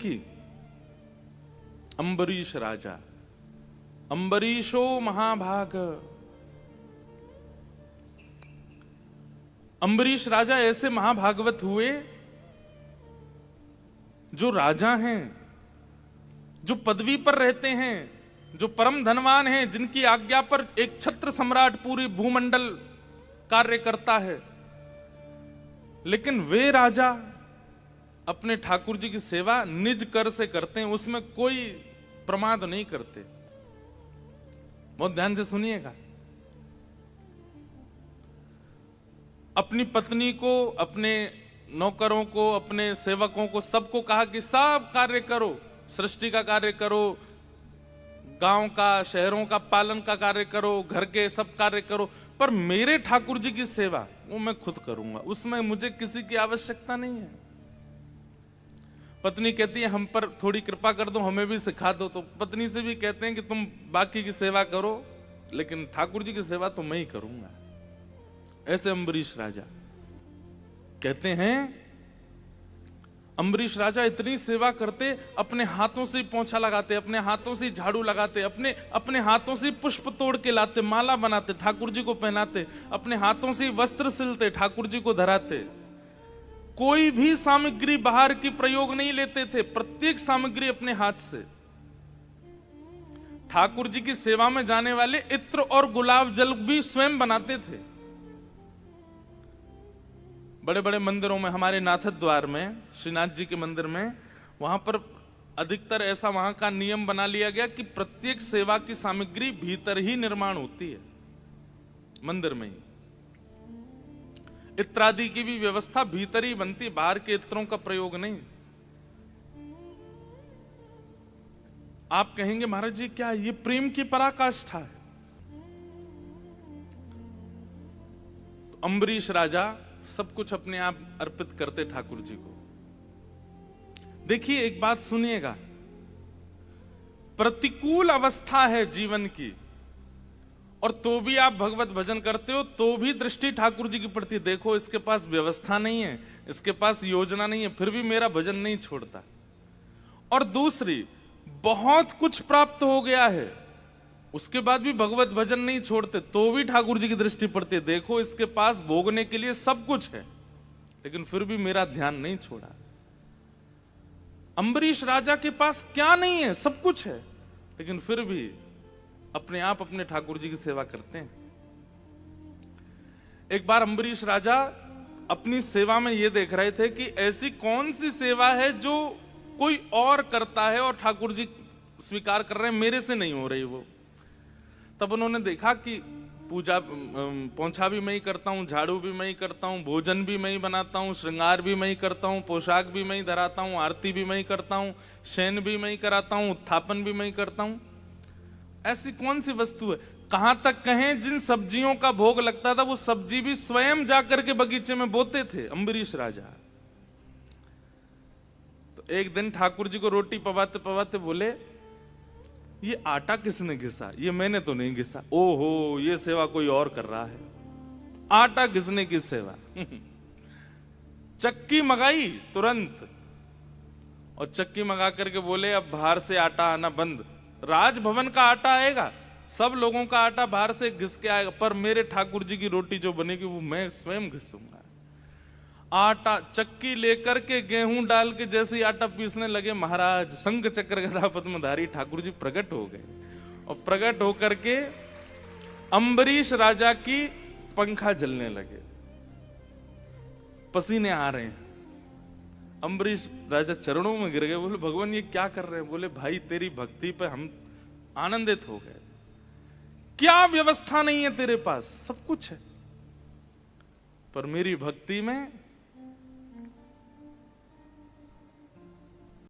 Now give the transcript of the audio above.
की। अम्बरीश राजा, अम्बरीशो महाभाग। अम्बरीश राजा ऐसे महाभागवत हुए जो राजा हैं, जो पदवी पर रहते हैं, जो परम धनवान हैं, जिनकी आज्ञा पर एक छत्र सम्राट पूरी भूमंडल कार्य करता है। लेकिन वे राजा अपने ठाकुर जी की सेवा निज कर से करते हैं, उसमें कोई प्रमाद नहीं करते। बहुत ध्यान से सुनिएगा। अपनी पत्नी को, अपने नौकरों को, अपने सेवकों को, सबको कहा कि सब कार्य करो, सृष्टि का कार्य करो, गांव का, शहरों का पालन का कार्य करो, घर के सब कार्य करो, पर मेरे ठाकुर जी की सेवा वो मैं खुद करूंगा, उसमें मुझे किसी की आवश्यकता नहीं है। पत्नी कहती है हम पर थोड़ी कृपा कर दो, हमें भी सिखा दो। तो पत्नी से भी कहते हैं कि तुम बाकी की सेवा करो, लेकिन ठाकुर जी की सेवा तो मैं ही करूंगा। ऐसे अम्बरीश राजा कहते हैं। अम्बरीश राजा इतनी सेवा करते, अपने हाथों से पोंछा लगाते, अपने हाथों से झाड़ू लगाते, अपने हाथों से पुष्प तोड़ के लाते, माला बनाते, ठाकुर जी को पहनाते, अपने हाथों से वस्त्र सिलते, ठाकुर जी को धराते। कोई भी सामग्री बाहर की प्रयोग नहीं लेते थे, प्रत्येक सामग्री अपने हाथ से। ठाकुर जी की सेवा में जाने वाले इत्र और गुलाब जल भी स्वयं बनाते थे। बड़े बड़े मंदिरों में, हमारे नाथद द्वार में, श्रीनाथ जी के मंदिर में, वहां पर अधिकतर ऐसा वहां का नियम बना लिया गया कि प्रत्येक सेवा की सामग्री भीतर ही निर्माण होती है, मंदिर में ही। इत्रादि की भी व्यवस्था भीतर ही बनती, बाहर के इत्रों का प्रयोग नहीं। आप कहेंगे महाराज जी क्या ये प्रेम की पराकाष्ठा है? तो अम्बरीश राजा सब कुछ अपने आप अर्पित करते ठाकुर जी को। देखिए एक बात सुनिएगा, प्रतिकूल अवस्था है जीवन की, और तो भी आप भगवत भजन करते हो, तो भी दृष्टि ठाकुर जी की पड़ती है। देखो इसके पास व्यवस्था नहीं है, इसके पास योजना नहीं है, फिर भी मेरा भजन नहीं छोड़ता। और दूसरी, बहुत कुछ प्राप्त हो गया है, उसके बाद भी भगवत भजन नहीं छोड़ते, तो भी ठाकुर जी की दृष्टि पड़ती है। देखो इसके पास भोगने के लिए सब कुछ है, लेकिन फिर भी मेरा ध्यान नहीं छोड़ा। अम्बरीश राजा के पास क्या नहीं है? सब कुछ है, लेकिन फिर भी अपने आप अपने ठाकुर जी की सेवा करते हैं। एक बार अम्बरीश राजा अपनी सेवा में यह देख रहे थे कि ऐसी कौन सी सेवा है जो कोई और करता है और ठाकुर जी स्वीकार कर रहे हैं, मेरे से नहीं हो रही वो। तब उन्होंने देखा कि पूजा, पोंछा भी मैं ही करता हूँ, झाड़ू भी मैं ही करता हूँ, भोजन भी मैं ही बनाता हूँ, श्रृंगार भी मैं ही करता हूँ, पोशाक भी मैं ही धराता हूँ, आरती भी मैं ही करता हूँ, शयन भी मैं ही कराता हूँ, उत्थापन भी मैं ही करता हूँ। ऐसी कौन सी वस्तु है? कहां तक कहें, जिन सब्जियों का भोग लगता था वो सब्जी भी स्वयं जाकर के बगीचे में बोते थे अम्बरीश राजा। तो एक दिन ठाकुर जी को रोटी पवाते पवाते बोले, ये आटा किसने घिसा? ये मैंने तो नहीं घिसा। ओहो, ये सेवा कोई और कर रहा है। आटा घिसने की सेवा। चक्की मंगाई तुरंत, और चक्की मंगा करके बोले अब बाहर से आटा आना बंद, राजभवन का आटा आएगा, सब लोगों का आटा बाहर से घिस के आएगा, पर मेरे ठाकुर जी की रोटी जो बनेगी वो मैं स्वयं घिसूंगा। आटा चक्की लेकर के गेहूं डाल के जैसे ही आटा पीसने लगे, महाराज शंख चक्र गदा पद्मधारी ठाकुर जी प्रकट हो गए, और प्रकट होकर के अम्बरीश राजा की पंखा जलने लगे, पसीने आ रहे हैं। अम्बरीश राजा चरणों में गिर गए, बोले भगवान ये क्या कर रहे हैं? बोले भाई तेरी भक्ति पे हम आनंदित हो गए। क्या व्यवस्था नहीं है तेरे पास? सब कुछ है, पर मेरी भक्ति में